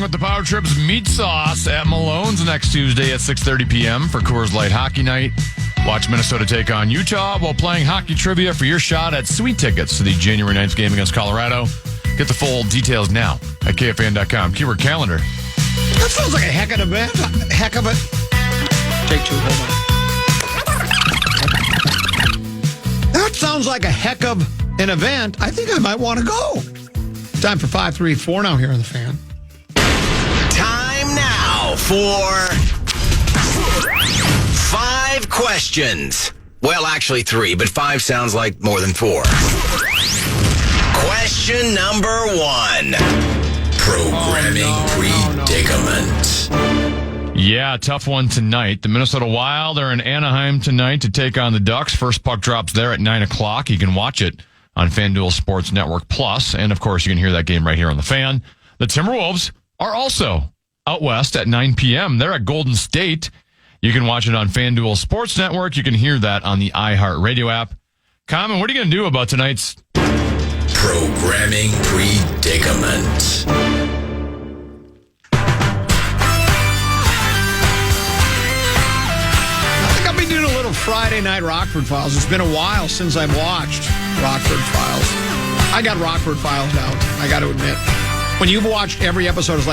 hang with the Power Trips Meat Sauce at Malone's next Tuesday at 6:30 p.m. for Coors Light Hockey Night. Watch Minnesota take on Utah while playing hockey trivia for your shot at sweet tickets to the January 9th game against Colorado. Get the full details now at KFAN.com. Keyword calendar. That sounds like a heck of an event. Heck of a... Take two, hold on. That sounds like a heck of an event. I think I might want to go. Time for 534 now here on the Fan. Time now for 5 questions. Well, actually 3, but 5 sounds like more than 4. Question number 1. Programming predicament. Yeah, tough one tonight. The Minnesota Wild are in Anaheim tonight to take on the Ducks. First puck drops there at 9 o'clock. You can watch it on FanDuel Sports Network Plus. And, of course, you can hear that game right here on the Fan. The Timberwolves are also out west at 9 p.m. They're at Golden State. You can watch it on FanDuel Sports Network. You can hear that on the iHeartRadio app. Common, what are you going to do about tonight's Programming predicament? Doing a little Friday Night Rockford Files. It's been a while since I've watched Rockford Files. I got Rockford Files out, I got to admit. When you've watched every episode, it's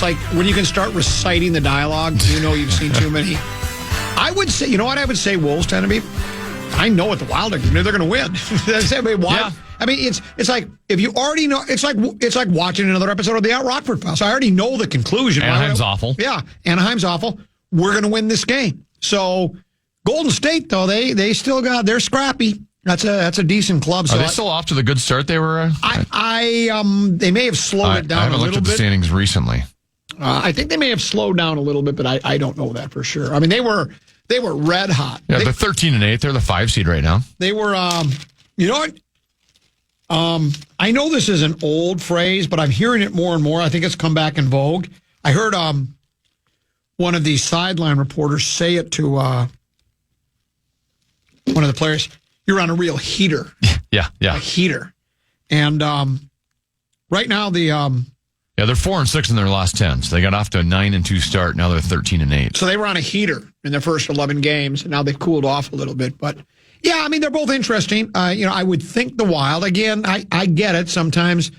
like when you can start reciting the dialogue, you know you've seen too many. I would say, you know what I would say Wolves tend to be? I know what the Wild are going to do. They're going to win. Yeah. I mean, it's like, if you already know, it's like watching another episode of the Rockford Files. I already know the conclusion. Anaheim's awful. Yeah, Anaheim's awful. We're going to win this game. So... Golden State, though, they're scrappy. That's a decent club. So are they still off to the good start they were? They may have slowed it down a little bit. I haven't looked at the standings recently. I think they may have slowed down a little bit, but I don't know that for sure. I mean, they were red hot. Yeah, they're 13-8. They're the 5 seed right now. They were, you know what? I know this is an old phrase, but I'm hearing it more and more. I think it's come back in vogue. I heard one of these sideline reporters say it to one of the players. You're on a real heater. Yeah. A heater. And right now they're 4-6 in their last 10. So they got off to a 9-2 start. Now they're 13-8. So they were on a heater in their first 11 games, and now they've cooled off a little bit. But yeah, I mean, they're both interesting. I would think the Wild, again, I get it. Sometimes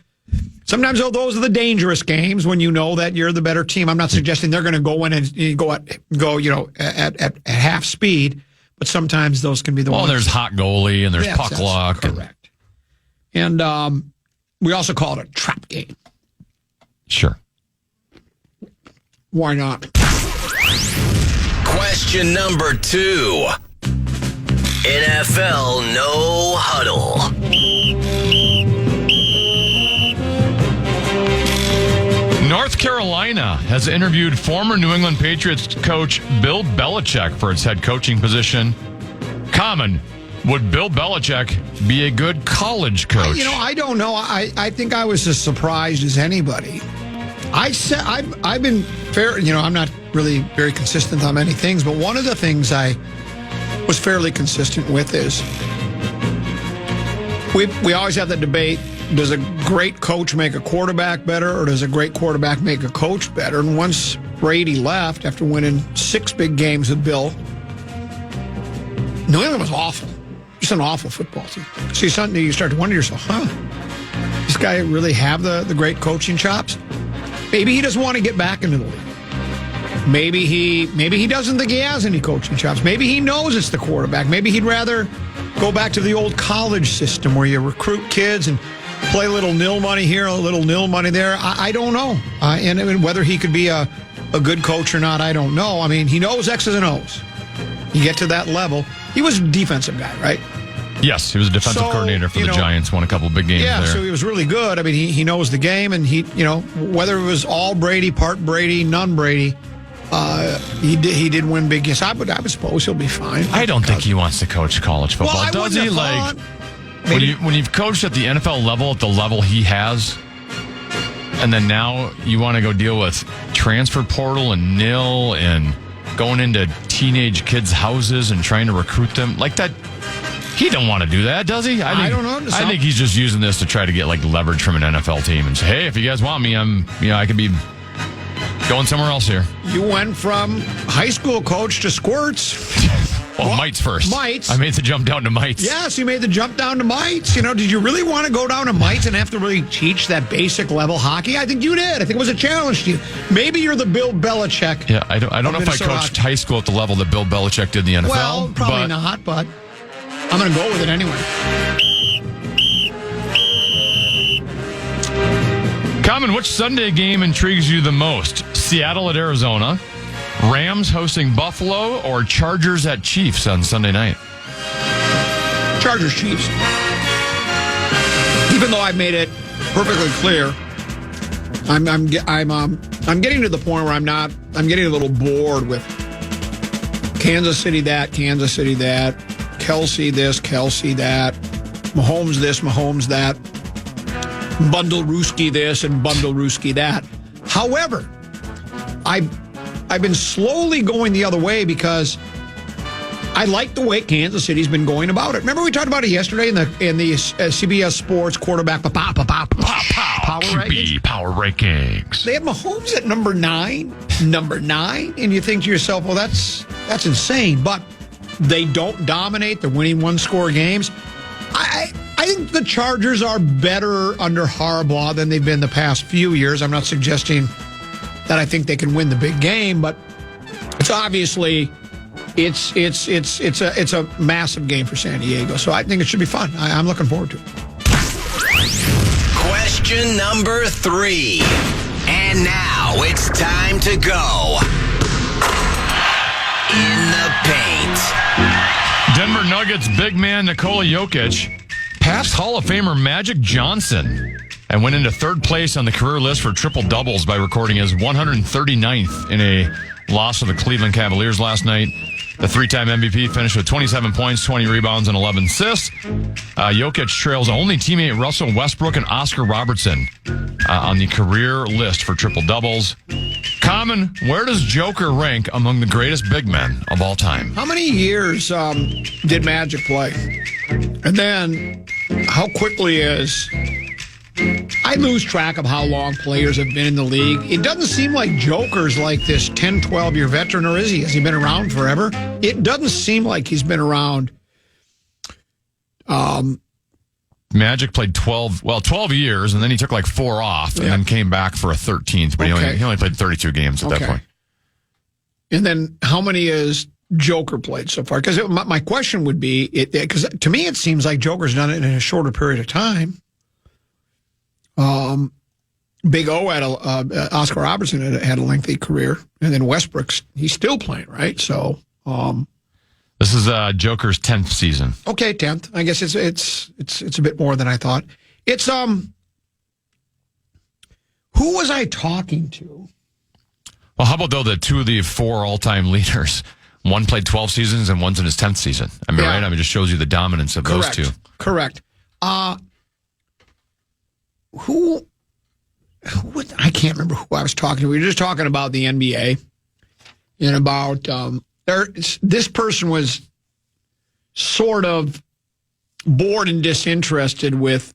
those are the dangerous games when you know that you're the better team. I'm not suggesting they're going to go in and go at half speed. But sometimes those can be the ones. Well, there's hot goalie and there's puck luck. Correct. And we also call it a trap game. Sure. Why not? Question number 2. NFL No Huddle. North Carolina has interviewed former New England Patriots coach Bill Belichick for its head coaching position. Common, would Bill Belichick be a good college coach? I don't know. I think I was as surprised as anybody. I've been fair. I'm not really very consistent on many things, but one of the things I was fairly consistent with is we always have the debate. Does a great coach make a quarterback better, or does a great quarterback make a coach better? And once Brady left after winning 6 big games with Bill, New England was awful. Just an awful football team. See, something you start to wonder yourself, this guy really have the great coaching chops? Maybe he doesn't want to get back into the league. Maybe he doesn't think he has any coaching chops. Maybe he knows it's the quarterback. Maybe he'd rather go back to the old college system where you recruit kids and play a little nil money here, a little nil money there. I don't know. And whether he could be a good coach or not, I don't know. I mean, he knows X's and O's. You get to that level. He was a defensive guy, right? Yes, he was a defensive coordinator for the Giants, won a couple big games there. Yeah, so he was really good. I mean, he knows the game, and whether it was all Brady, part Brady, none Brady, he did win big games. I would suppose he'll be fine. I don't think he wants to coach college football, does he? When you've coached at the NFL level, at the level he has, and then now you want to go deal with transfer portal and nil and going into teenage kids' houses and trying to recruit them like that. He don't want to do that, does he? I don't know. I think he's just using this to try to get leverage from an NFL team and say, hey, if you guys want me, I could be Going somewhere else here. You went from high school coach to squirts. Well, mites first. Mites. I made the jump down to mites. Yes, you made the jump down to mites. Did you really want to go down to mites and have to really teach that basic level hockey? I think you did. I think it was a challenge to you. Maybe you're the Bill Belichick. Yeah, I don't know if I coached high school at the level that Bill Belichick did in the NFL. Well, probably not, but I'm going to go with it anyway. Common, which Sunday game intrigues you the most? Seattle at Arizona, Rams hosting Buffalo, or Chargers at Chiefs on Sunday night? Chargers Chiefs. Even though I've made it perfectly clear, I'm getting to the point where I'm getting a little bored with Kansas City that, Kelsey this, Kelsey that, Mahomes this, Mahomes that, Bundle Rooski this and Bundle Rooski that. However, I've been slowly going the other way because I like the way Kansas City's been going about it. Remember we talked about it yesterday in the CBS Sports quarterback Power Rankings? Power Rankings. They have Mahomes at number 9, and you think to yourself, well, that's insane. But they don't dominate. They're winning one-score games. I think the Chargers are better under Harbaugh than they've been the past few years. I'm not suggesting that I think they can win the big game, but it's obviously it's a massive game for San Diego. So I think it should be fun. I'm looking forward to it. Question number 3. And now it's time to go in the paint. Denver Nuggets big man Nikola Jokic passed Hall of Famer Magic Johnson and went into third place on the career list for triple-doubles by recording his 139th in a loss to the Cleveland Cavaliers last night. The three-time MVP finished with 27 points, 20 rebounds, and 11 assists. Jokic trails only teammate Russell Westbrook and Oscar Robertson on the career list for triple-doubles. Common, where does Joker rank among the greatest big men of all time? How many years did Magic play? And then how quickly I lose track of how long players have been in the league. It doesn't seem like Joker's like this 10, 12-year veteran, or is he? Has he been around forever? It doesn't seem like he's been around. Magic played 12 years, and then he took like 4 off, and then came baback for a 13th, but he only played 32 games at that point. And then how many has Joker played so far? Because my question would be, because to me it seems like Joker's done it in a shorter period of time. Big O had Oscar Robertson had a lengthy career, and then Westbrook's he's still playing, right? So this is Joker's 10th season. Okay, 10th. I guess it's a bit more than I thought. It's who was I talking to? Well, how about though the 2 of the 4 all-time leaders? One played 12 seasons and one's in his 10th season. I mean, right? I mean, it just shows you the dominance of those two. Correct. Who I can't remember who I was talking to. We were just talking about the NBA and about this person was sort of bored and disinterested with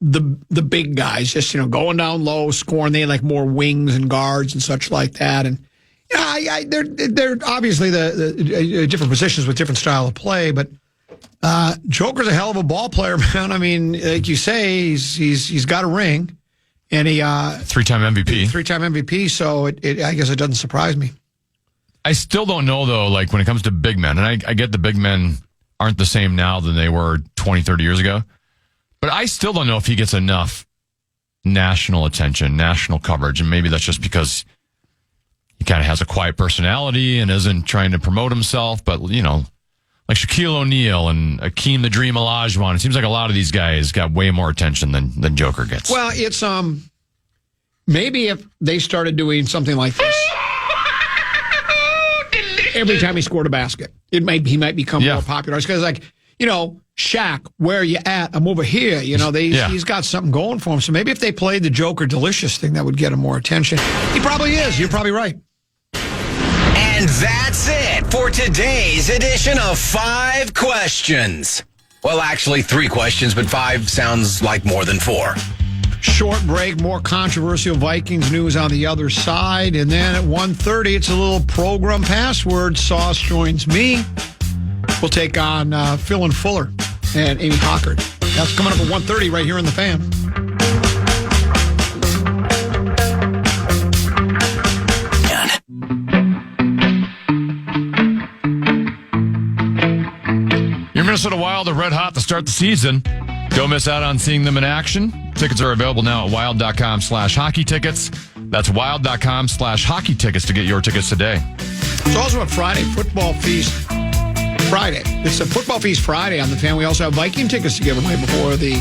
the big guys, just going down low, scoring. They like more wings and guards and such like that. And they're obviously the different positions with different style of play, but Joker's a hell of a ball player, man. I mean, like you say, he's got a ring, and he 3-time MVP. 3-time MVP. So I guess it doesn't surprise me. I still don't know though. Like when it comes to big men, and I get the big men aren't the same now than they were 20, 30 years ago, but I still don't know if he gets enough national attention, national coverage, and maybe that's just because he kind of has a quiet personality and isn't trying to promote himself, but like Shaquille O'Neal and Akeem the Dream Olajuwon. It seems like a lot of these guys got way more attention than Joker gets. Well, it's maybe if they started doing something like this every time he scored a basket, he might become more popular. Because Shaq, where are you at? I'm over here. He's got something going for him. So maybe if they played the Joker Delicious thing, that would get him more attention. He probably is. You're probably right. And that's it for today's edition of 5 questions. Well, actually 3 questions, but 5 sounds like more than 4. Short break, more controversial Vikings news on the other side. And then at 1:30, it's a little program password. Sauce joins me. We'll take on Phil and Fuller and Amy Hockert. That's coming up at 1:30 right here in the Fan. Your Minnesota Wild are red hot to start the season. Don't miss out on seeing them in action. Tickets are available now at wild.com/hockey tickets. That's wild.com/hockey tickets to get your tickets today. It's also a Friday football feast Friday. It's a football feast Friday on the Fan. We also have Viking tickets to give away before the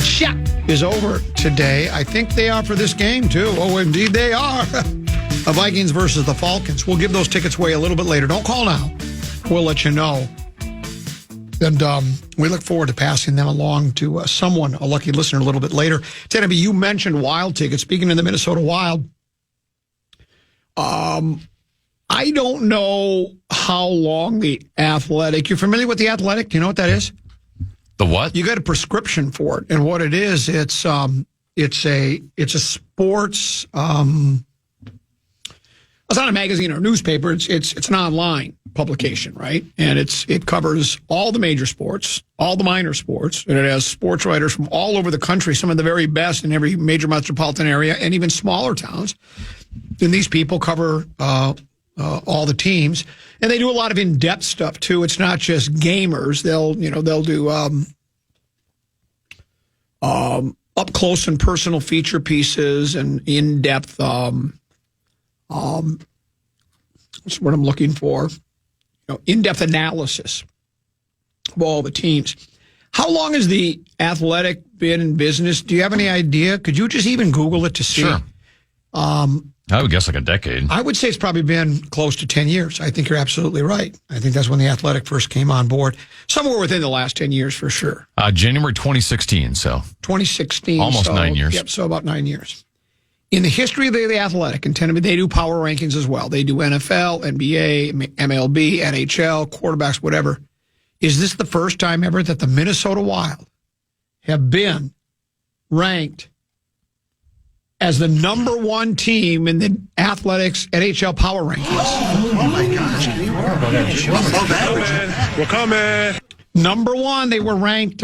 chat is over today. I think they are for this game, too. Oh, indeed they are. The Vikings versus the Falcons. We'll give those tickets away a little bit later. Don't call now. We'll let you know. And we look forward to passing them along to someone, a lucky listener, a little bit later. Tennessee, you mentioned Wild tickets. Speaking of the Minnesota Wild, I don't know how long the Athletic. You're familiar with the Athletic? Do you know what that is? The what? You got a prescription for it, and what it is, it's a sports. It's not a magazine or a newspaper. It's an online publication, right? And it covers all the major sports, all the minor sports, and it has sports writers from all over the country, some of the very best in every major metropolitan area, and even smaller towns. And these people cover all the teams, and they do a lot of in-depth stuff too. It's not just gamers. They'll do up close and personal feature pieces and in-depth. That's what I'm looking for. In-depth analysis of all the teams. How long has the Athletic been in business? Do you have any idea? Could you just even Google it to see? Sure. I would guess like a decade. I would say it's probably been close to 10 years. I think you're absolutely right. I think that's when the Athletic first came on board. Somewhere within the last 10 years for sure. January 2016, so. 2016. Almost 9 years. Yep, so about 9 years. In the history of the Athletic, and they do power rankings as well. They do NFL, NBA, MLB, NHL, quarterbacks, whatever. Is this the first time ever that the Minnesota Wild have been ranked as the number one team in the Athletics NHL Power Rankings? Oh my gosh. We're coming. Number one, they were ranked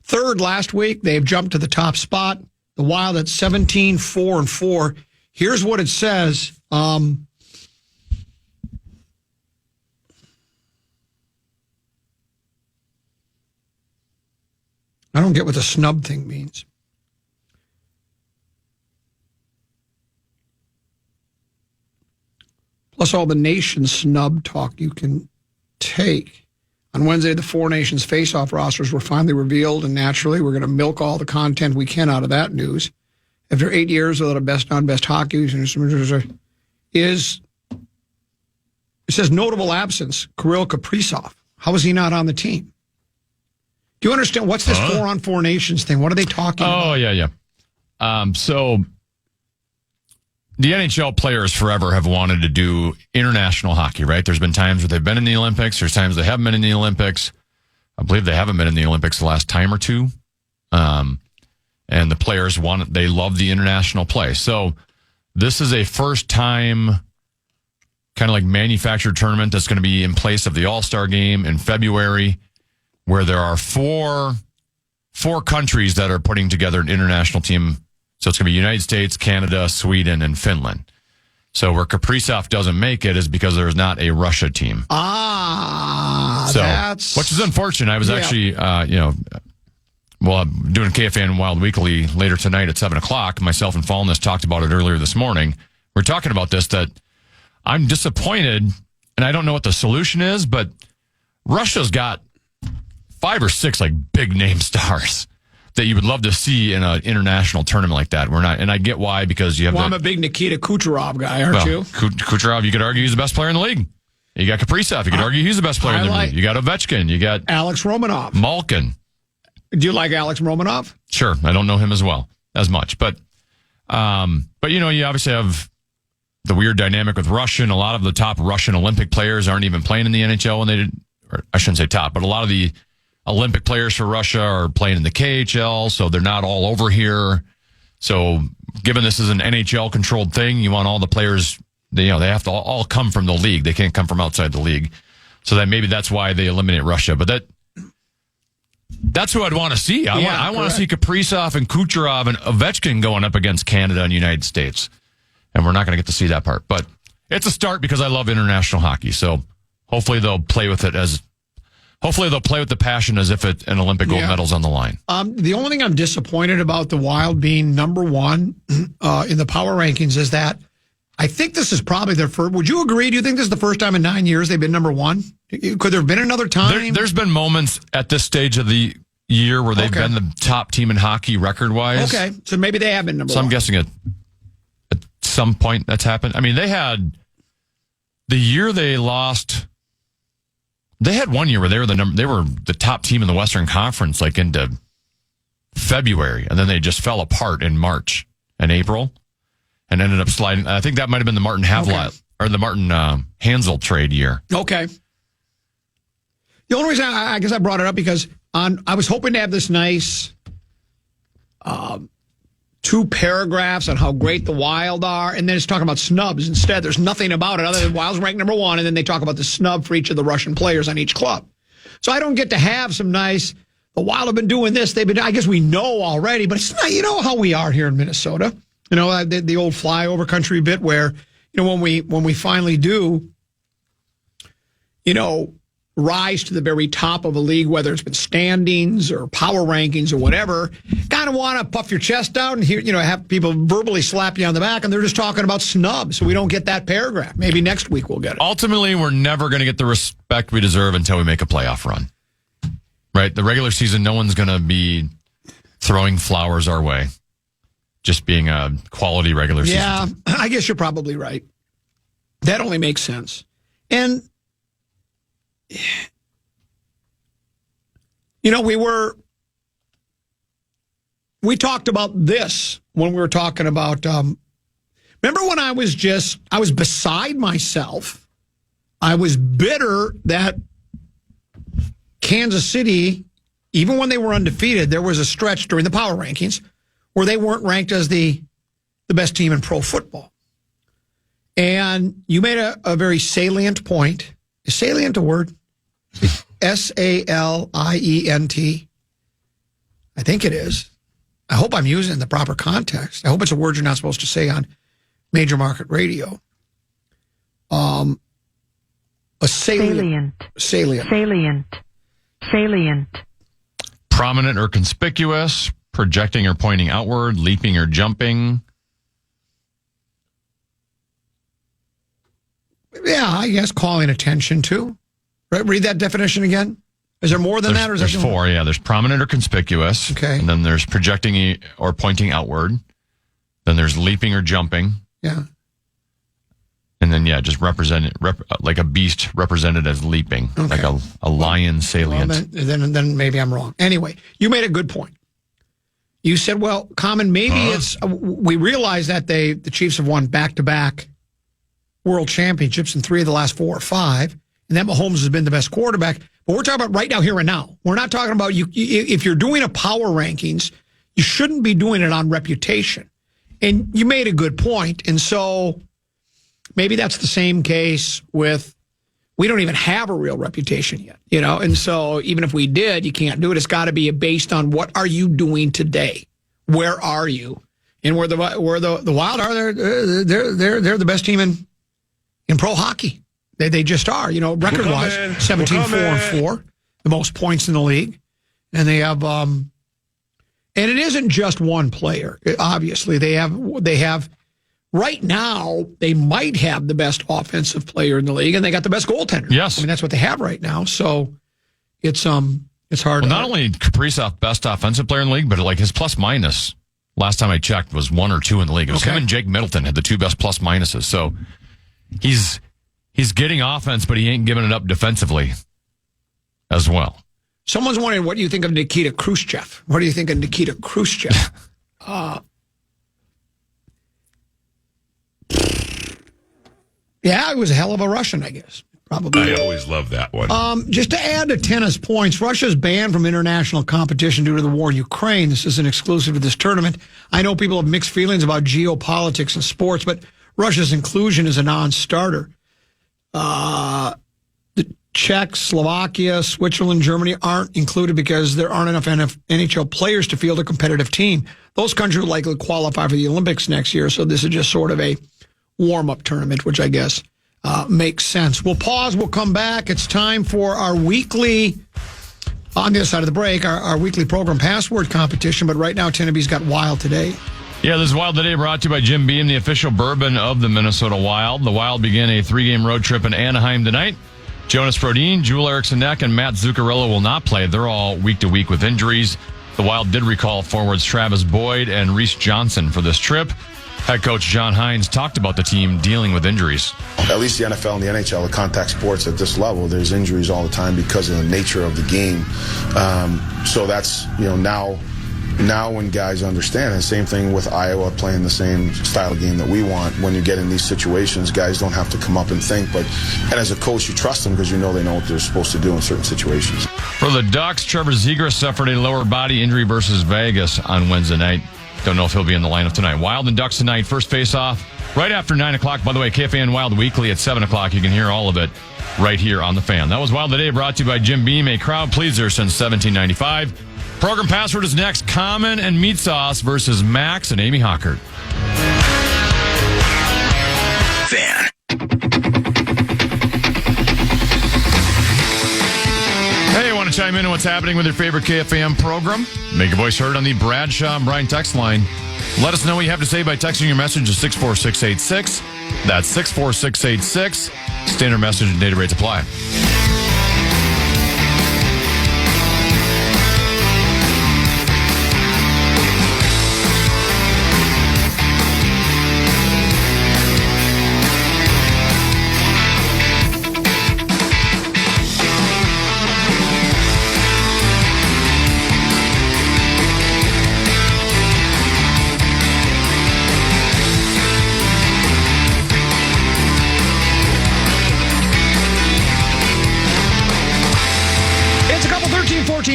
third last week. They've jumped to the top spot. The Wild at 17-4-4. Here's what it says. I don't get what the snub thing means. Plus all the nation snub talk you can take. On Wednesday, the four nations face-off rosters were finally revealed, and naturally, we're going to milk all the content we can out of that news. After 8 years without a best on-best hockey, it says notable absence, Kirill Kaprizov. How is he not on the team? Do you understand? What's this four-on-four nations thing? What are they talking about? Oh, yeah. So the NHL players forever have wanted to do international hockey, right? There's been times where they've been in the Olympics. There's times they haven't been in the Olympics. I believe they haven't been in the Olympics the last time or two. And the players they love the international play. So this is a first time kind of like manufactured tournament that's going to be in place of the All-Star game in February, where there are four countries that are putting together an international team. So it's going to be United States, Canada, Sweden, and Finland. So where Kaprizov doesn't make it is because there's not a Russia team. Which is unfortunate. I was actually, I'm doing KFAN Wild Weekly later tonight at 7 o'clock. Myself and Fallness talked about it earlier this morning. We're talking about this, that I'm disappointed, and I don't know what the solution is, but Russia's got 5 or 6 like big name stars that you would love to see in an international tournament like that. We're not, and I get why, because you have. Well, I'm a big Nikita Kucherov guy, aren't you? Kucherov, you could argue he's the best player in the league. You got Kaprizov, you could argue he's the best player in the league. You got Ovechkin, you got Alex Romanov, Malkin. Do you like Alex Romanov? Sure, I don't know him as much, but you obviously have the weird dynamic with Russian. A lot of the top Russian Olympic players aren't even playing in the NHL when they did. Or I shouldn't say top, but a lot of the Olympic players for Russia are playing in the KHL, so they're not all over here. So given this is an NHL controlled thing, you want all the players, they have to all come from the league. They can't come from outside the league. So that maybe that's why they eliminate Russia. But that's who I'd want to see. I want to see Kaprizov and Kucherov and Ovechkin going up against Canada and the United States. And we're not going to get to see that part. But it's a start because I love international hockey. So hopefully they'll play with it hopefully they'll play with the passion as if an Olympic gold medal's on the line. The only thing I'm disappointed about the Wild being number one in the power rankings is that I think this is probably their first. Would you agree? Do you think this is the first time in 9 years they've been number one? Could there have been another time? There's been moments at this stage of the year where they've been the top team in hockey record-wise. Okay, so maybe they have been number one. So I'm guessing at some point that's happened. I mean, they had the year they lost. They had 1 year where they were the top team in the Western Conference, like into February, and then they just fell apart in March and April, and ended up sliding. I think that might have been the Martin Havlat or the Martin Hansel trade year. Okay. The only reason I guess I brought it up because I was hoping to have this nice 2 paragraphs on how great the Wild are, and then it's talking about snubs. Instead, there's nothing about it other than Wild's ranked number one, and then they talk about the snub for each of the Russian players on each club. So I don't get to have some nice, the Wild have been doing this, I guess we know already, but it's not, you know how we are here in Minnesota. You know, the old flyover country bit where, you know, when we finally do, you know, rise to the very top of a league, whether it's been standings or power rankings or whatever, kind of want to puff your chest out and hear, you know, have people verbally slap you on the back, and they're just talking about snubs, so we don't get that paragraph. Maybe next week we'll get it. Ultimately, we're never going to get the respect we deserve until we make a playoff run. Right? The regular season, no one's going to be throwing flowers our way. Just being a quality regular season. Yeah, I guess you're probably right. That only makes sense. And you know, we talked about this when we were talking about, remember when I was beside myself. I was bitter that Kansas City, even when they were undefeated, there was a stretch during the power rankings where they weren't ranked as the best team in pro football. And you made a very salient point. Is salient a word? Salient. I think it is. I hope I'm using it in the proper context. I hope it's a word you're not supposed to say on major market radio. A salient. Prominent or conspicuous, projecting or pointing outward, leaping or jumping. Yeah, I guess calling attention to. Right, read that definition again. Is there more than that? Or is there's that 4, yeah. There's prominent or conspicuous. Okay. And then there's projecting or pointing outward. Then there's leaping or jumping. Yeah. And then, yeah, just like a beast represented as leaping. Okay. Like a lion salient. Well, then maybe I'm wrong. Anyway, you made a good point. You said, well, Common, maybe we realize that the Chiefs have won back-to-back world championships in 3 of the last 4 or 5. And that Mahomes has been the best quarterback. But we're talking about right now, here and now. We're not talking about you. If you're doing a power rankings, you shouldn't be doing it on reputation. And you made a good point. And so maybe that's the same case with, we don't even have a real reputation yet, you know? And so even if we did, you can't do it. It's got to be based on what are you doing today? Where are you? And where the Wild are, they're the best team in pro hockey. They just are, you know, record-wise, 17-4-4, the most points in the league. And they have, and it isn't just one player. Obviously, they have, right now, they might have the best offensive player in the league, and they got the best goaltender. Yes. I mean, that's what they have right now. So it's hard. Well, not only Kaprizov best offensive player in the league, but like his plus-minus, last time I checked, was 1 or 2 in the league. It was him and Jake Middleton had the 2 best plus-minuses. So he's getting offense, but he ain't giving it up defensively as well. Someone's wondering, what do you think of Nikita Khrushchev? What do you think of Nikita Khrushchev? Yeah, he was a hell of a Russian, I guess. Probably. I always love that one. Just to add to tennis points, Russia's banned from international competition due to the war in Ukraine. This isn't exclusive to this tournament. I know people have mixed feelings about geopolitics and sports, but Russia's inclusion is a non-starter. The Czech, Slovakia, Switzerland, Germany aren't included because there aren't enough NHL players to field a competitive team. Those countries will likely qualify for the Olympics next year, so this is just sort of a warm-up tournament, which I guess makes sense. We'll pause. We'll come back. It's time for our weekly, on the other side of the break, our weekly program password competition. But right now, Tenneby's got Wild Today. Yeah, this is Wild Today brought to you by Jim Beam, the official bourbon of the Minnesota Wild. The Wild begin a 3-game road trip in Anaheim tonight. Jonas Brodin, Jewel Eriksson-Ek, and Matt Zuccarello will not play. They're all week-to-week with injuries. The Wild did recall forwards Travis Boyd and Reese Johnson for this trip. Head coach John Hines talked about the team dealing with injuries. At least the NFL and the NHL, the contact sports at this level, there's injuries all the time because of the nature of the game. So that's, now when guys understand, and same thing with Iowa playing the same style of game that we want, when you get in these situations, guys don't have to come up and think. And as a coach, you trust them because they know what they're supposed to do in certain situations. For the Ducks, Trevor Zegras suffered a lower body injury versus Vegas on Wednesday night. Don't know if he'll be in the lineup tonight. Wild and Ducks tonight. First face-off right after 9 o'clock. By the way, KFAN Wild Weekly at 7 o'clock. You can hear all of it right here on The Fan. That was Wild Today, brought to you by Jim Beam, a crowd pleaser since 1795. Program password is next. Common and Meat Sauce versus Max and Amy Hockert. Fan. Hey, want to chime in on what's happening with your favorite KFAN program? Make your voice heard on the Bradshaw and Bryan text line. Let us know what you have to say by texting your message to 64686. That's 64686. Standard message and data rates apply.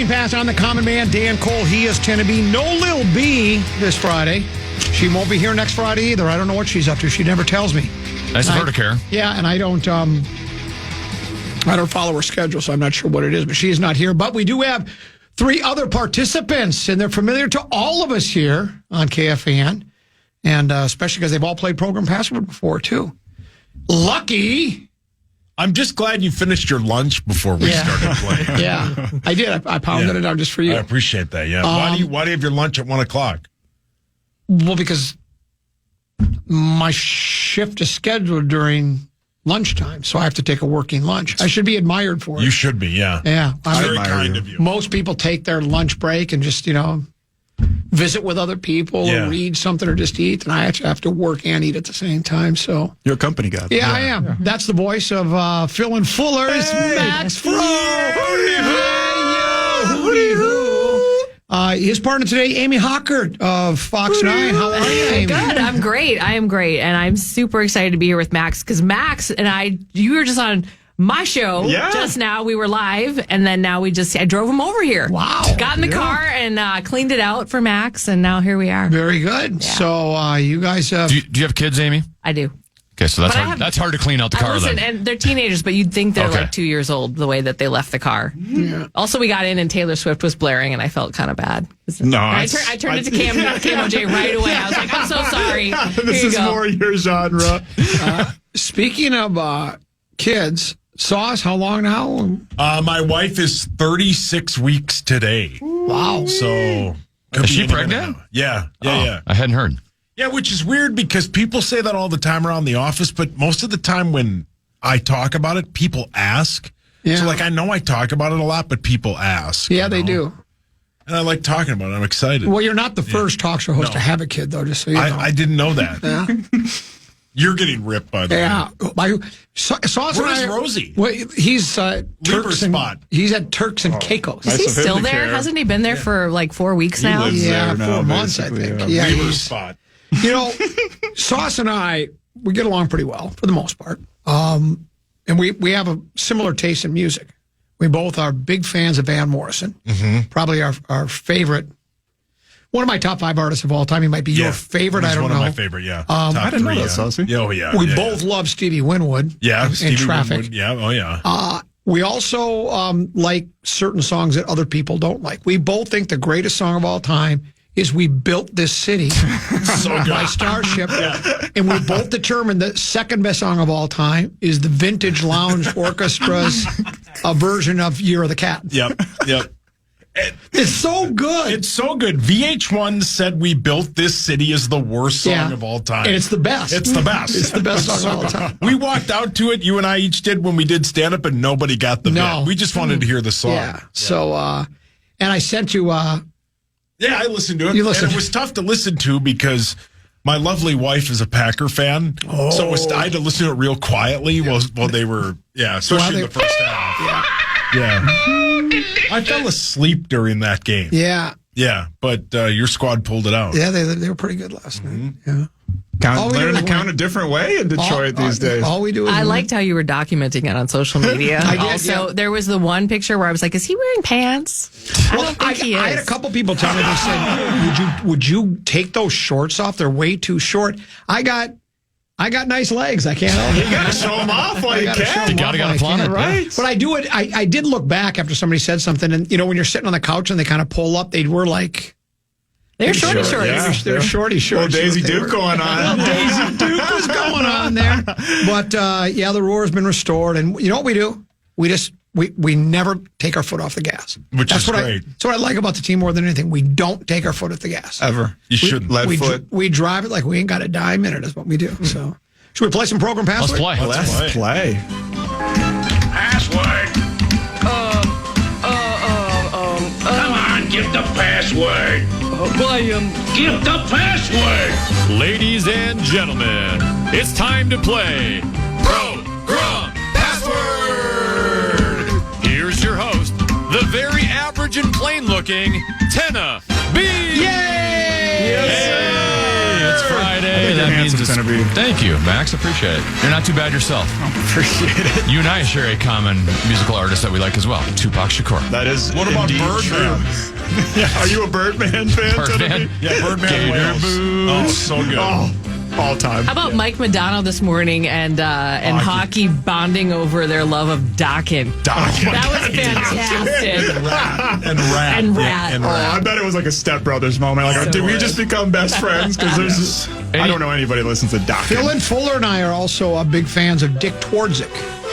Pass on the common man, Dan Cole. He is Tenneby. No Lil B this Friday. She won't be here next Friday either. I don't know what she's up to. She never tells me. Nice of her to care. Yeah, and I don't follow her schedule, so I'm not sure what it is, but she is not here. But we do have 3 other participants, and they're familiar to all of us here on KFAN, and especially because they've all played Program Password before, too. Lucky. I'm just glad you finished your lunch before we started playing. Yeah, I did. I pounded it out just for you. I appreciate that, yeah. Why do you have your lunch at 1 o'clock? Well, because my shift is scheduled during lunchtime, so I have to take a working lunch. I should be admired for it. You should be, yeah. Yeah. Very kind of you. Most people take their lunch break and just, visit with other people or read something or just eat, and I actually have to work and eat at the same time. So you're a company guy. Yeah, I am. Yeah. That's the voice of Phil and Fuller's Max Fro. His partner today, Amy Hockert of Fox 9. How are you, Amy? Good. I'm great. I am great. And I'm super excited to be here with Max because Max and you were just on my show just now. We were live, and then now I drove him over here. Wow. Got in the car and cleaned it out for Max, and now here we are. Very good. Yeah. So you guys... Do you have kids, Amy? I do. Okay, so that's hard to clean out the car, listen, then. And they're teenagers, but you'd think they're like 2 years old, the way that they left the car. Yeah. Also, we got in, and Taylor Swift was blaring, and I felt kind of bad. No, I turned it to KMOJ right away. I was like, I'm so sorry. This is more your genre. Speaking of kids... Sauce, how long now? My wife is 36 weeks today. Wow. So is she pregnant? Yeah. I hadn't heard. Yeah, which is weird because people say that all the time around the office, but most of the time when I talk about it, people ask. Yeah. So, I know I talk about it a lot, but people ask. Yeah, they do. And I like talking about it. I'm excited. Well, you're not the first talk show host to have a kid, though, just so you know. I didn't know that. Yeah. You're getting ripped, by the way. Yeah. Sauce Where's Rosie? Well, he's Turks and spot. He's at Turks and Caicos. Is he still there? Hasn't he been there for 4 weeks now? Yeah, 4 months, I think. Yeah, Weber's spot. Sauce and I, we get along pretty well for the most part. and we have a similar taste in music. We both are big fans of Van Morrison. Mm-hmm. Probably our favorite. One of my top 5 artists of all time. He might be your favorite. I don't know. One of my favorite. Yeah. I didn't know that, Saucy. Oh yeah. We both love Stevie Winwood. Yeah. And Traffic. Winwood. Yeah. Oh yeah. We also like certain songs that other people don't like. We both think the greatest song of all time is "We Built This City" by Starship. Yeah. And we both determined the second best song of all time is the Vintage Lounge Orchestra's version of "Year of the Cat." Yep. It's so good. It's so good. VH1 said "We Built This City" is the worst song of all time. And it's the best. It's the best. It's the best song of all time. We walked out to it, you and I each did when we did stand-up, and nobody got the bit. We just wanted to hear the song. Yeah. So, and I sent you... yeah, I listened to it. You listened. And it was tough to listen to because my lovely wife is a Packer fan. Oh. So I had to listen to it real quietly while they were, especially in the first half. Yeah. I fell asleep during that game. Yeah. Yeah, but your squad pulled it out. Yeah, they were pretty good last night. Yeah. Learn to count a different way in Detroit these days. All we do is I liked how you were documenting it on social media. I did, also, there was the one picture where I was like, is he wearing pants? I don't think he is. I had a couple people tell me, they said, would you take those shorts off? They're way too short. I got nice legs. I can't help it. You got to show them off while you can. You got to flaunt it, right? But I do it. I did look back after somebody said something, and when you're sitting on the couch and they kind of pull up, they were like... They're shorty shorts. Yeah. They're shorty shorts. Daisy Duke going on. Daisy Duke was going on there. But, the roar's been restored. And you know what we do? We never take our foot off the gas. Which is great. That's what I like about the team more than anything. We don't take our foot off the gas. Ever. You shouldn't. We drive it like we ain't got a dime in it is what we do. So, should we play some program password? Let's play. Password. Come on, give the password. Give the password. Ladies and gentlemen, it's time to play Progrum Password. Here's your host, the very average and plain-looking Tenna B. Yay! It's Friday. That means it's going to be. Thank you, Max. Appreciate it. You're not too bad yourself. Appreciate it. You and I share a common musical artist that we like as well, Tupac Shakur. That is. What about Birdman? Are you a Birdman fan? Birdman? Yeah, Birdman. Gator boots. Oh, so good. All time. How about Mike Madonna this morning and hockey bonding over their love of Dockin? That was fantastic. And Rat. I bet it was like a Step Brothers moment. Like, did we just become best friends? Because I don't know anybody who listens to Doc. Phil and Fuller and I are also big fans of Dick Twardzik.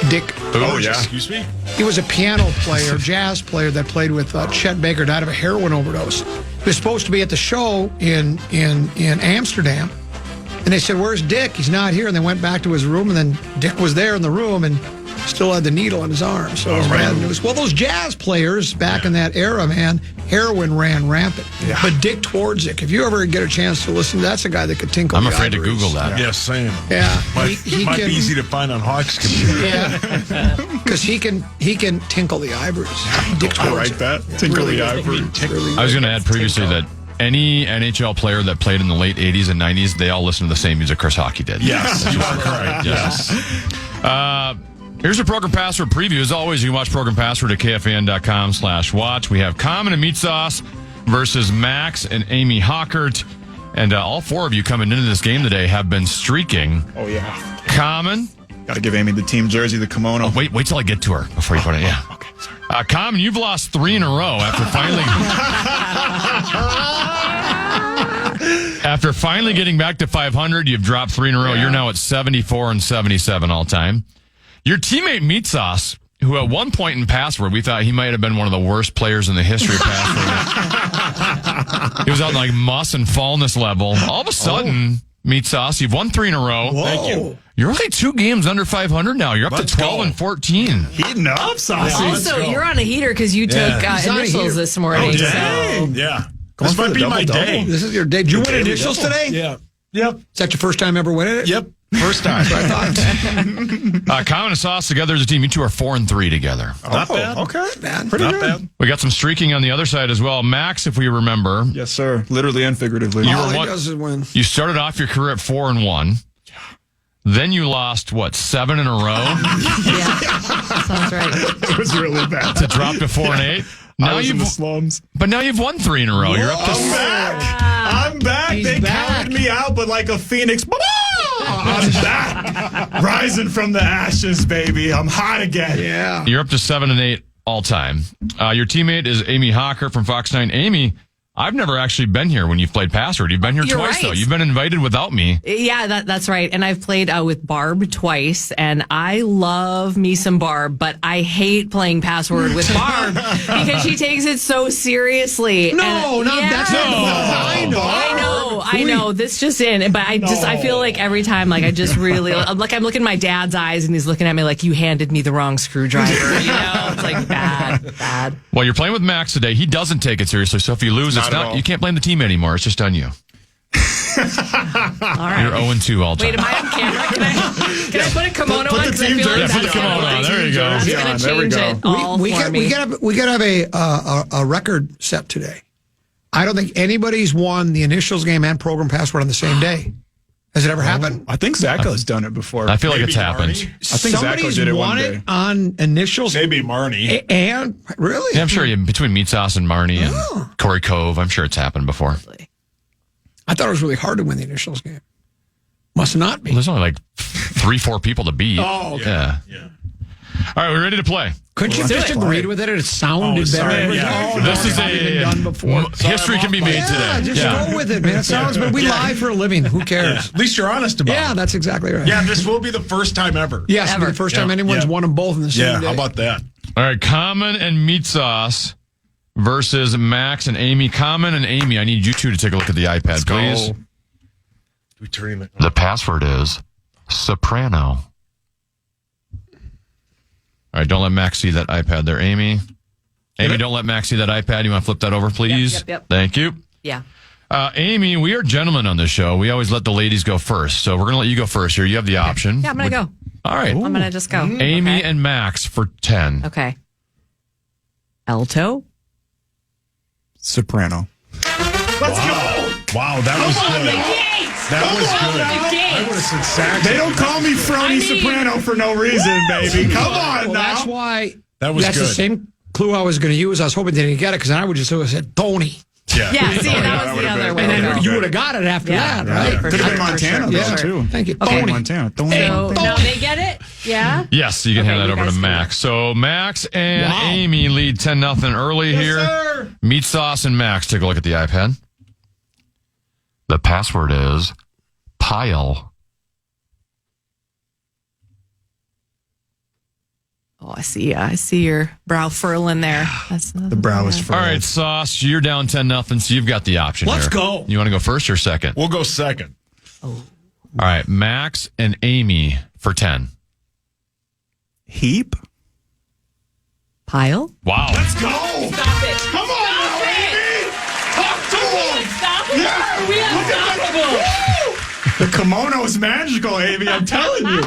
Dick. Oh, yeah. Excuse me? He was a piano player, jazz player that played with Chet Baker, died of a heroin overdose. He was supposed to be at the show in Amsterdam. And they said, "Where's Dick? He's not here." And they went back to his room, and then Dick was there in the room and still had the needle in his arm. So it was bad news. Well, those jazz players back in that era, man, heroin ran rampant. Yeah. But Dick Twardzik, if you ever get a chance to listen, that's a guy that could tinkle. I'm afraid to Google that. Yeah, same. Yeah, he might be easy to find on Hawk's computer. Yeah, because he can tinkle the ivories. Dick Twardzik. I like that. Tinkle the ivories. I was going to add previously that any NHL player that played in the late 80s and 90s, they all listened to the same music Chris Hockey did. Yes, you are correct. Yes. Here's your Program Password preview. As always, you can watch Program Password at KFAN.com/watch. We have Common and Meat Sauce versus Max and Amy Hockert. And all four of you coming into this game today have been streaking. Oh, yeah. Common. Got to give Amy the team jersey, the kimono. Oh, wait till I get to her before you put it. Yeah. Okay, sorry. Common, you've lost 3 in a row after finally... After finally getting back to 500, you've dropped 3 in a row. Yeah. You're now at 74 and 77 all time. Your teammate Meat Sauce, who at one point in Password, we thought he might have been one of the worst players in the history of Password. He was on like muss and fallness level. All of a sudden, Meat Sauce, you've won 3 in a row. Whoa. Thank you. You're only 2 games under 500 now. You're up to 12 and 14. Heating up, Saucy. Also, you're on a heater because you took initials this morning. Dang. Yeah. This might be my day. This is your day. Did you win initials today? Yeah. Yep. Is that your first time ever winning it? Yep. First time. That's what I thought. Common and Sauce together as a team. You two are 4 and 3 together. Not bad. Okay. Man, Pretty Not good. bad. We got some streaking on the other side as well. Max, if we remember. Yes, sir. Literally and figuratively. All he does is win. You started off your career at 4 and 1. Then you lost, 7 in a row Yeah, that sounds right. It was really bad. to drop to 4 and 8? I was in the slums. But now you've won 3 in a row. You're up to I'm back. I'm back. He's They back. carried me out, but like a phoenix. I'm back. Rising from the ashes, baby. I'm hot again. Yeah. You're up to 7 and 8 all time. Your teammate is Amy Hawker from Fox 9. Amy, I've never actually been here when you've played Password. You've been here You're twice, right. though. You've been invited without me. Yeah, that's right. And I've played with Barb twice, and I love me some Barb, but I hate playing Password with Barb because she takes it so seriously. No, that's not. I know. This just in, but I feel like every time, like I just really, like I'm looking at my dad's eyes, and he's looking at me like you handed me the wrong screwdriver. You know, it's like bad. Well, you're playing with Max today. He doesn't take it seriously, so if you lose, Not at all. you can't blame the team anymore. It's just on you. All right. You're 0-2 all time. Wait, am I on camera? Can I put a kimono Put on? the 'Cause I team feel like jersey put the that's kimono gonna- on. There you go. It's Jersey gonna on. There we change go. it all we for me. got to have a record set today. I don't think anybody's won the initials game and program password on the same day. Has it ever happened? I think Zacho's done it before. I feel like it's Maybe happened. Marnie? I think Zacho Somebody's did it one won day. it on initials Maybe Marnie. and really? Yeah, I'm sure between Meat Sauce and Marnie and Corey Cove, I'm sure it's happened before. I thought it was really hard to win the initials game. Must not be. Well, there's only like 3-4 people to beat. Oh, okay. Yeah. All right, we're ready to play. Couldn't you just agreed with it? It sounded sorry. better. Yeah. This is Probably been done before. history can be made Yeah, today. just go with it, man. It sounds, but we lie for a living. Who cares? At least you're honest about Yeah, it. that's exactly right. Yeah, this will be the first time ever. Yes, it'll be Ever. the first time Yeah, anyone's yeah. won them both in the same Yeah, day. how about that? All right, Common and Meat Sauce versus Max and Amy. Common and Amy, I need you two to take a look at the iPad, please. We turn it. The password is Soprano. All right, don't let Max see that iPad there, Amy. Amy, don't let Max see that iPad. You want to flip that over, please? Yep. Thank you. Yeah. Amy, we are gentlemen on this show. We always let the ladies go first. So we're going to let you go first here. You have the option. Yeah, I'm gonna go. All right. I'm gonna just go. Amy Okay. and Max for 10. Okay. Alto. Soprano. Let's go. Wow, that was good. That was good. I would have said sax. They don't call me Frony Soprano for no reason, baby. Come on Well, now. that's why. That was that's good. the same clue I was going to use. I was hoping they didn't get it because I would just have said Tony. Yeah. Yeah, see, that was the would've other been- way. And to then go. you would have got it after Yeah, that, right? for Could have been sure, Montana, for though, sure. too. Thank you. Okay. Tony. Montana. Tony. So now they get it? Yeah? Yes, you can Okay, hand that you over to guys can Max. So Max and Wow. Amy lead 10-0 early here. sir. Meat Sauce and Max, take a look at the iPad. The password is Pile. Oh, I see your brow furling there. The brow is All right, Sauce, you're down 10-0, so you've got the option Let's here. go. You want to go first or second? We'll go second. All right, Max and Amy for 10. Heap. Pile? Wow. Let's go. Stop it. Come on now, baby. Talk to him. Stop it. Yeah. We unstoppable. The kimono is magical, Amy. I'm telling you.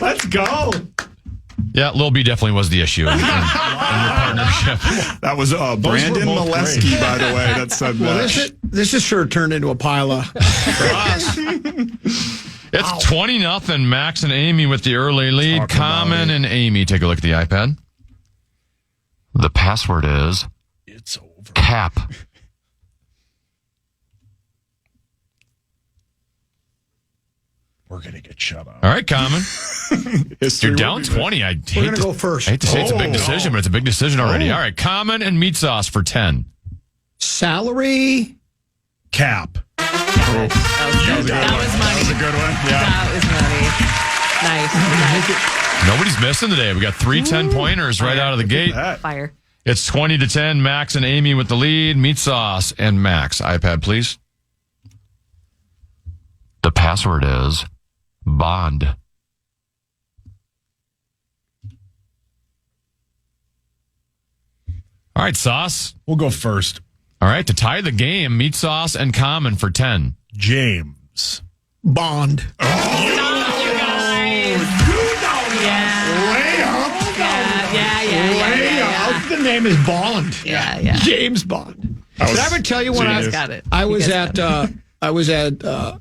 Let's go. Yeah, Lil B definitely was the issue in your partnership. That was Brandon both Molesky, by the way, that said Well, that. this is sure turned into a pile of. It's 20-0. Max and Amy with the early lead. Talk about Common it. and Amy, take a look at the iPad. The password is It's over. Cap. We're going to get shut up. All right, Common. History You're will down be 20. I hate gonna go first. I hate to say it's a big Oh, decision, no. but it's a big decision already. All right, Common and Meat Sauce for 10. Salary. Cap. That was money. a good one. Yeah. That was money. Nice. Nobody's missing today. We got 3 10-pointers right out of the gate. Fire. It's 20-10. Max and Amy with the lead. Meat Sauce and Max. iPad, please. The password is Bond. All right, Sauce. We'll go first. All right, to tie the game, Meat Sauce and Common for 10. James. Bond. The name is Bond. Yeah. James Bond. Did I ever tell you when You guys got it. I You was guys at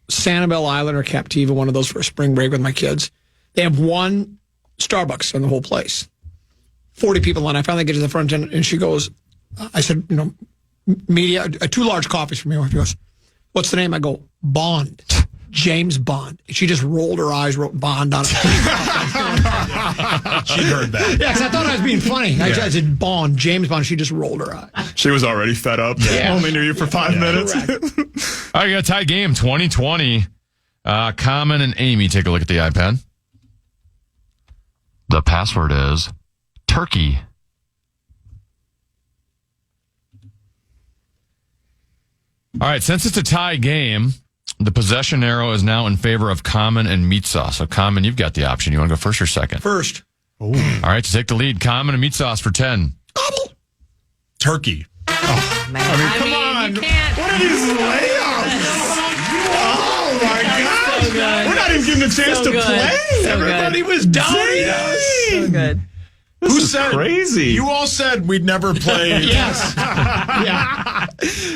Sanibel Island or Captiva, one of those for a spring break with my kids. They have one Starbucks in the whole place. 40 people in. I finally get to the front end, and she goes, I said, media, 2 large coffees for me. She goes, what's the name? I go, Bond. James Bond. She just rolled her eyes, wrote Bond on it. She heard that. Yeah, because I thought I was being funny. I said Bond, James Bond. She just rolled her eyes. She was already fed up. Yeah. Only knew you for 5 minutes. All right, you got a tie game, 2020. Common and Amy, take a look at the iPad. The password is turkey. All right, since it's a tie game, the possession arrow is now in favor of Common and Meat Sauce. So, Common, you've got the option. You want to go first or second? First. All right, to take the lead, Common and Meat Sauce for 10. Turkey. Man. I mean, come on. You can't. What are these layups? Oh, my God. So good. We're not even giving a chance to play. So Everybody good. was doubting us. So good. Who said crazy? You all said we'd never play. Yes. Yeah.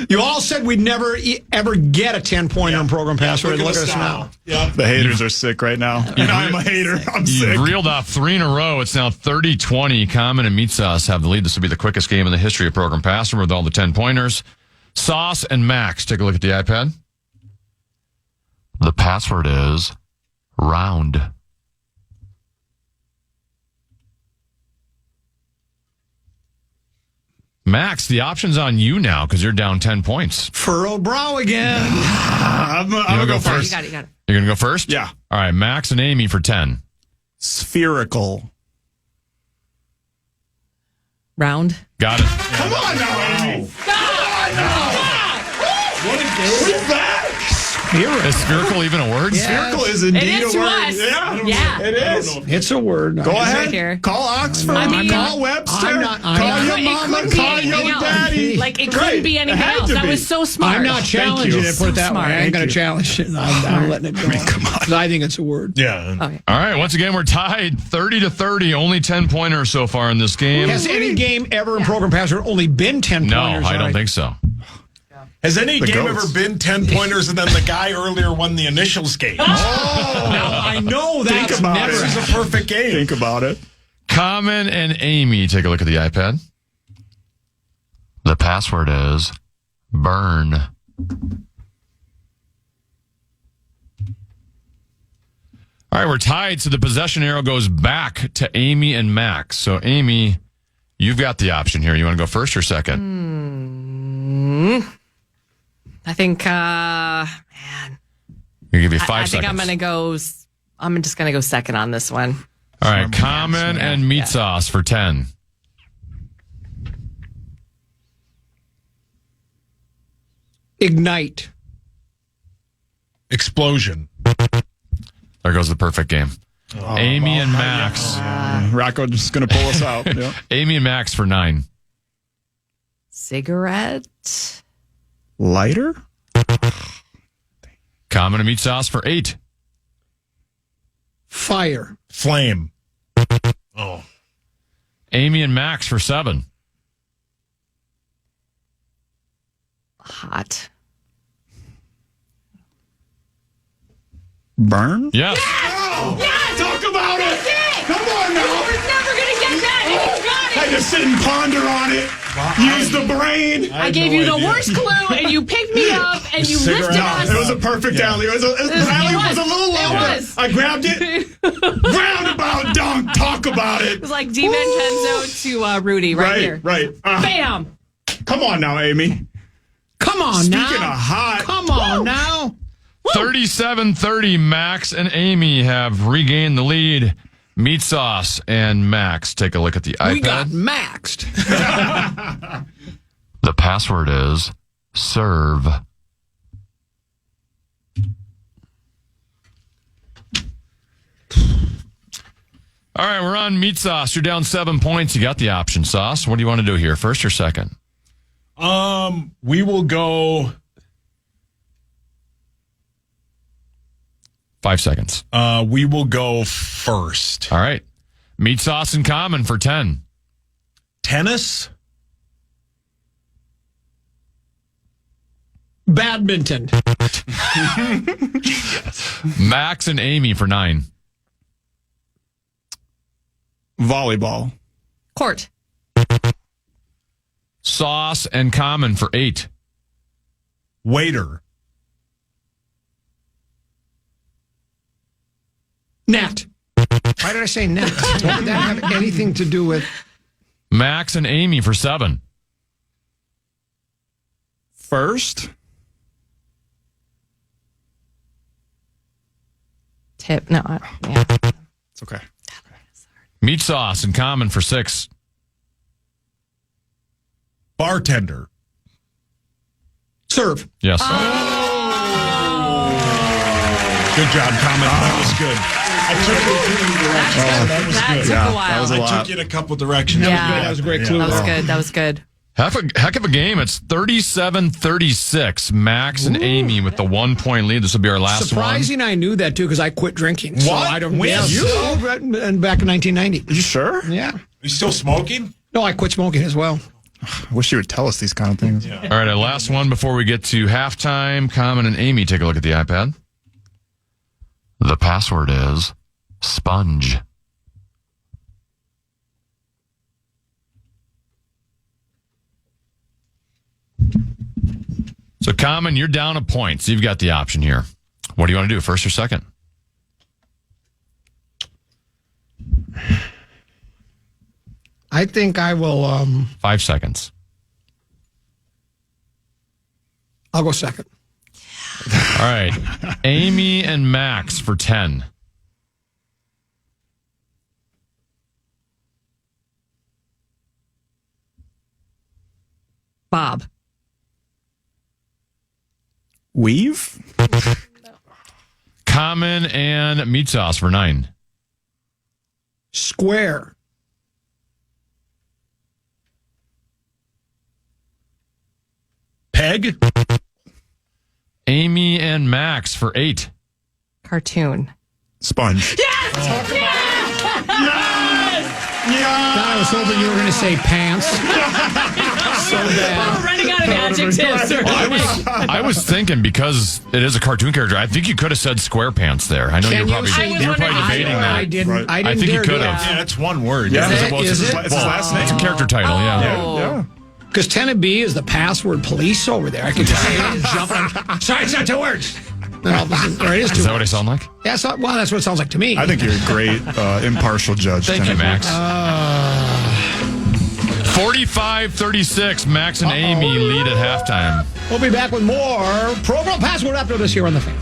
You all said we'd never ever get a 10-point on program password. Look at us now. Yeah. The haters are sick right now. And I'm a hater. I'm sick. You've reeled off 3 in a row. It's now 30-20. Common and Meat Sauce have the lead. This will be the quickest game in the history of program password with all the 10-pointers. Sauce and Max, take a look at the iPad. The password is round. Max, the option's on you now because you're down 10 points. Furrowed brow again. I'm going to go first. You got it. You're going to go first? Yeah. All right, Max and Amy for 10. Spherical. Round. Got it. Come on now, Amy. What is that? Is spherical even a word? Spherical is indeed It is a to word. us. Yeah, it is. It's a word. Go ahead. here. Call Oxford. I mean, call Webster. I'm not- call I'm your It mama. couldn't be Call anything your else. daddy. Like, it Great. couldn't be anything had else. to That be. was so smart. I'm not challenging it. Put it that way. I ain't going to challenge it. I'm letting it go. Come on. I think it's a word. Yeah. Okay. All right, once again, we're tied 30-30. Only 10-pointers so far in this game. Has any game ever in program password only been 10 No, pointers? I don't think so. Has any game goats. ever been 10-pointers and then the guy earlier won the initials game? Now, I know that's Think about never it. This is a perfect game. Think about it. Common and Amy, take a look at the iPad. The password is burn. All right, we're tied, so the possession arrow goes back to Amy and Max. So, Amy, you've got the option here. You want to go first or second? I think, man. I'll give you 5 seconds. I think I'm just going to go second on this one. All right, Common and Meat Yeah. Sauce for 10. Ignite. Explosion. There goes the perfect game. Amy and Max. Rocco just going to pull us out. Yeah. Amy and Max for 9. Cigarette. Lighter? Common and Meat Sauce for 8. Fire. Flame. Oh. Amy and Max for 7. Hot. Burn? Yes. Talk about it. Come on now. We're never going to get that. You got I it. just sit and ponder on it. Use the brain. I gave you the worst clue, and you picked me up, and you lifted us. It was a perfect alley. It was a little It longer. was. I grabbed it. Roundabout dunk. Talk about It it. was like DiVincenzo to Rudy right here. Right. Bam. Come on now, Amy. Come on Speaking now. of hot. Come on now. 37-30. Max and Amy have regained the lead. Meat Sauce and Max, take a look at the iPad. We got maxed. The password is serve. All right, we're on Meat Sauce. You're down 7 points. You got the option, Sauce. What do you want to do here, first or second? We will go. 5 seconds. We will go first. All right. Meat Sauce in Common for 10. Tennis. Badminton. Correct. Max and Amy for 9. Volleyball. Court. Sauce and Common for 8. Waiter. Net. Why did I say net? What did that have anything to do with? Max and Amy for 7. First. Tip. No. Yeah. It's okay. Meat Sauce and Common for 6. Bartender. Serve. Yes. Good job, Common. That was good. I took it That took a while. That was a I lot. took it a couple directions. Yeah. That was a great clue. That was good. That was good. Heck of a game. It's 37-36. Max and Amy with the 1-point lead. This will be our last Surprising, I knew that too because I quit drinking. So What? I don't. When? Yeah, You? and back in 1990. Are you sure? Yeah. Are you still smoking? No, I quit smoking as well. I wish you would tell us these kind of things. All right, our last one before we get to halftime. Common and Amy, take a look at the iPad. The password is sponge. So, Common, you're down a point. So you've got the option here. What do you want to do, first or second? I think I will. 5 seconds. I'll go second. All right. Amy and Max for 10. Bob. Weave? Common and Meat Sauce for 9. Square. Peg. Amy and Max for 8. Cartoon. Sponge. I was hoping you were going to say pants. So bad. We're running out of adjectives. I was thinking because it is a cartoon character, I think you could have said SquarePants there. I know Can you're you probably, say you're probably that? debating that. I didn't. Right. I didn't. I think you dare do could have. that. Yeah, it's one word. Yeah. Is it- well, Is it's, it? well, It's his last it's a name. character title, yeah. Yeah. Because Tennessee is the password police over there. I could just say it and jump on. Sorry, it's not 2 words. Then all of a sudden, or it is 2 Is that what I words. sound like? Yeah, well, that's what it sounds like to me. I think you're a great impartial judge. Thank you, Tennessee. Max. 45-36, Max and Amy lead at halftime. We'll be back with more Program Password after this here on the Fan.